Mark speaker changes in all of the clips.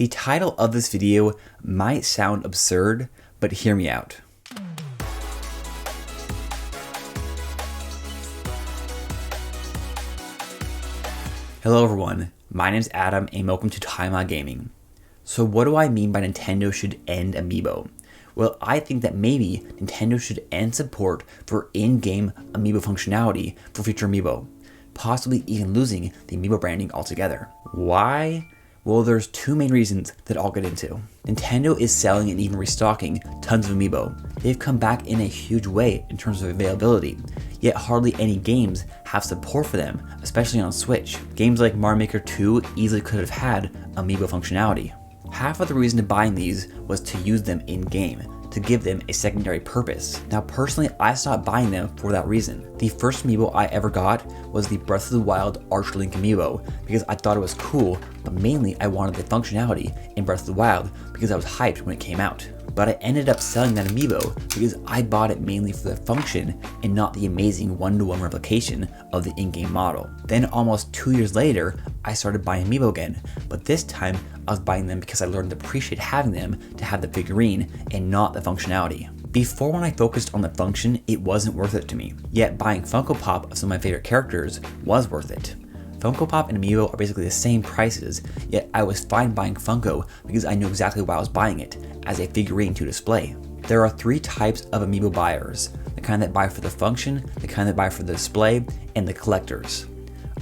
Speaker 1: The title of this video might sound absurd, but hear me out. Hello everyone, my name is Adam and welcome to TimeLag Gaming. So what do I mean by Nintendo should end Amiibo? Well, I think that maybe Nintendo should end support for in-game Amiibo functionality for future Amiibo, possibly even losing the Amiibo branding altogether. Why? Well, there's two main reasons that I'll get into. Nintendo is selling and even restocking tons of Amiibo. They've come back in a huge way in terms of availability, yet hardly any games have support for them, especially on Switch. Games like Mario Maker 2 easily could have had Amiibo functionality. Half of the reason to buying these was to use them in-game, to give them a secondary purpose. Now personally, I stopped buying them for that reason. The first Amiibo I ever got was the Breath of the Wild Archer-Link Amiibo because I thought it was cool, but mainly I wanted the functionality in Breath of the Wild because I was hyped when it came out. But I ended up selling that Amiibo because I bought it mainly for the function and not the amazing one-to-one replication of the in-game model. Then almost 2 years later, I started buying Amiibo again, but this time I was buying them because I learned to appreciate having them to have the figurine and not the functionality. Before, when I focused on the function, it wasn't worth it to me, yet buying Funko Pop of some of my favorite characters was worth it. Funko Pop and Amiibo are basically the same prices, yet I was fine buying Funko because I knew exactly why I was buying it, as a figurine to display. There are three types of Amiibo buyers: the kind that buy for the function, the kind that buy for the display, and the collectors.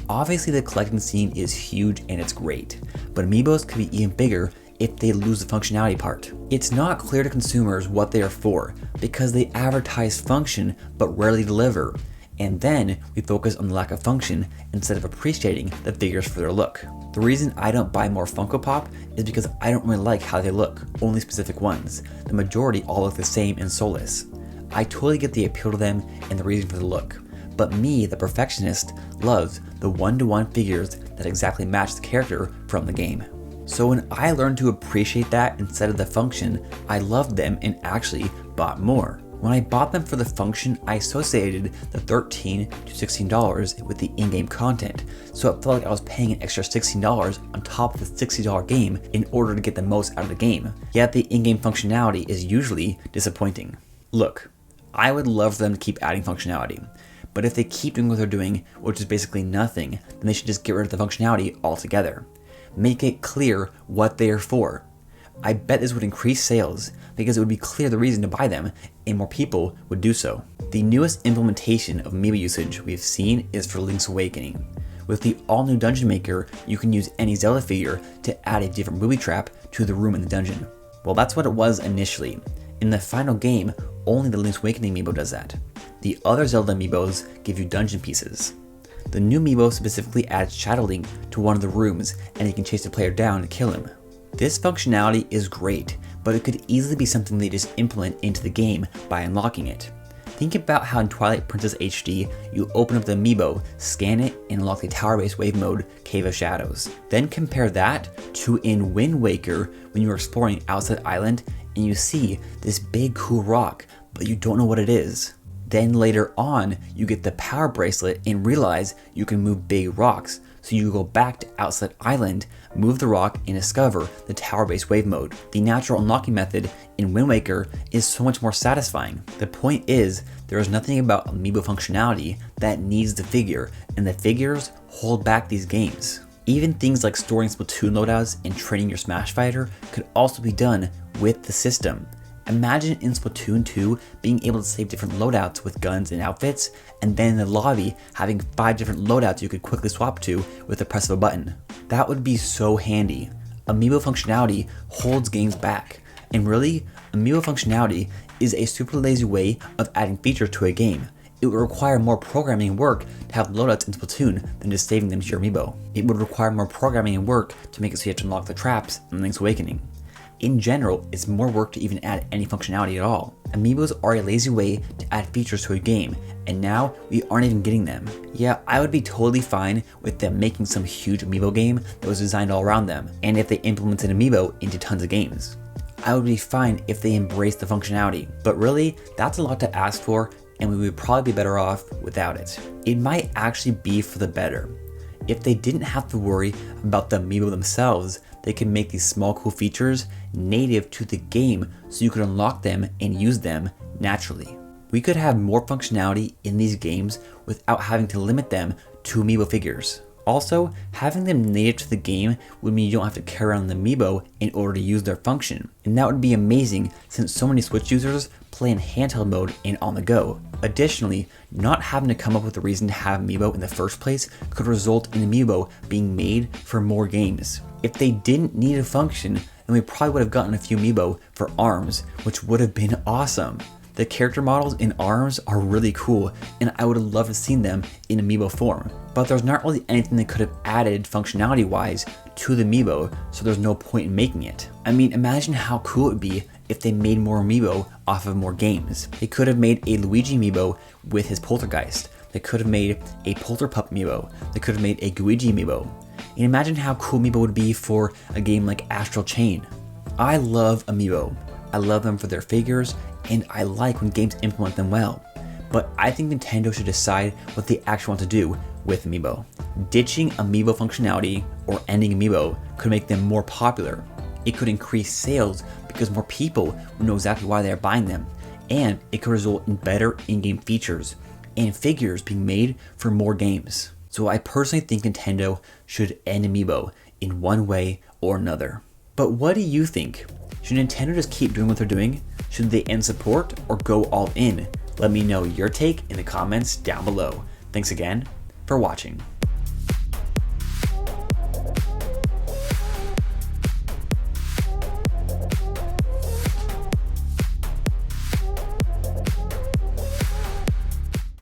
Speaker 1: Obviously the collecting scene is huge and it's great, but Amiibos could be even bigger if they lose the functionality part. It's not clear to consumers what they are for because they advertise function but rarely deliver, and then we focus on the lack of function instead of appreciating the figures for their look. The reason I don't buy more Funko Pop is because I don't really like how they look, only specific ones. The majority all look the same and soulless. I totally get the appeal to them and the reason for the look, but me, the perfectionist, loves the one-to-one figures that exactly match the character from the game. So when I learned to appreciate that instead of the function, I loved them and actually bought more. When I bought them for the function, I associated the $13 to $16 with the in-game content, so it felt like I was paying an extra $16 on top of the $60 game in order to get the most out of the game, yet the in-game functionality is usually disappointing. Look, I would love for them to keep adding functionality, but if they keep doing what they're doing, which is basically nothing, then they should just get rid of the functionality altogether. Make it clear what they are for. I bet this would increase sales because it would be clear the reason to buy them and more people would do so. The newest implementation of Amiibo usage we've seen is for Link's Awakening. With the all-new Dungeon Maker, you can use any Zelda figure to add a different booby trap to the room in the dungeon. Well, that's what it was initially. In the final game, only the Link's Awakening Amiibo does that. The other Zelda Amiibos give you dungeon pieces. The new Amiibo specifically adds Shadow Link to one of the rooms and you can chase the player down to kill him. This functionality is great, but it could easily be something they just implement into the game by unlocking it. Think about how in Twilight Princess HD, you open up the Amiibo, scan it, and unlock the tower-based wave mode, Cave of Shadows. Then compare that to in Wind Waker when you're exploring Outset Island and you see this big cool rock, but you don't know what it is. Then later on, you get the power bracelet and realize you can move big rocks, so you go back to Outset Island, move the rock, and discover the tower-based wave mode. The natural unlocking method in Wind Waker is so much more satisfying. The point is, there is nothing about Amiibo functionality that needs the figure, and the figures hold back these games. Even things like storing Splatoon loadouts and training your Smash Fighter could also be done with the system. Imagine in Splatoon 2 being able to save different loadouts with guns and outfits, and then in the lobby having 5 different loadouts you could quickly swap to with the press of a button. That would be so handy. Amiibo functionality holds games back, and really, Amiibo functionality is a super lazy way of adding features to a game. It would require more programming and work to have loadouts in Splatoon than just saving them to your Amiibo. It would require more programming and work to make it so you have to unlock the traps in Link's Awakening. In general, it's more work to even add any functionality at all. Amiibos are a lazy way to add features to a game, and now we aren't even getting them. Yeah, I would be totally fine with them making some huge Amiibo game that was designed all around them, and if they implemented Amiibo into tons of games. I would be fine if they embraced the functionality, but really, that's a lot to ask for, and we would probably be better off without it. It might actually be for the better. If they didn't have to worry about the amiibo themselves, they could make these small cool features native to the game so you could unlock them and use them naturally. We could have more functionality in these games without having to limit them to amiibo figures. Also, having them native to the game would mean you don't have to carry around the amiibo in order to use their function. And that would be amazing since so many Switch users play in handheld mode and on the go. Additionally, not having to come up with a reason to have amiibo in the first place could result in amiibo being made for more games. If they didn't need a function, then we probably would have gotten a few amiibo for ARMS, which would have been awesome. The character models in ARMS are really cool, and I would have loved to seen them in amiibo form. But there's not really anything they could have added functionality wise to the amiibo, so there's no point in making it. I mean, imagine how cool it would be if they made more amiibo off of more games. They could have made a Luigi amiibo with his poltergeist. They could have made a Polterpup amiibo. They could have made a Guigi amiibo. And imagine how cool amiibo would be for a game like Astral Chain. I love amiibo. I love them for their figures, and I like when games implement them well. But I think Nintendo should decide what they actually want to do with amiibo. Ditching amiibo functionality or ending amiibo could make them more popular. It could increase sales because more people would know exactly why they are buying them, and it could result in better in-game features and figures being made for more games. So I personally think Nintendo should end amiibo in one way or another. But what do you think? Should Nintendo just keep doing what they're doing? Should they end support or go all in? Let me know your take in the comments down below. Thanks again for watching.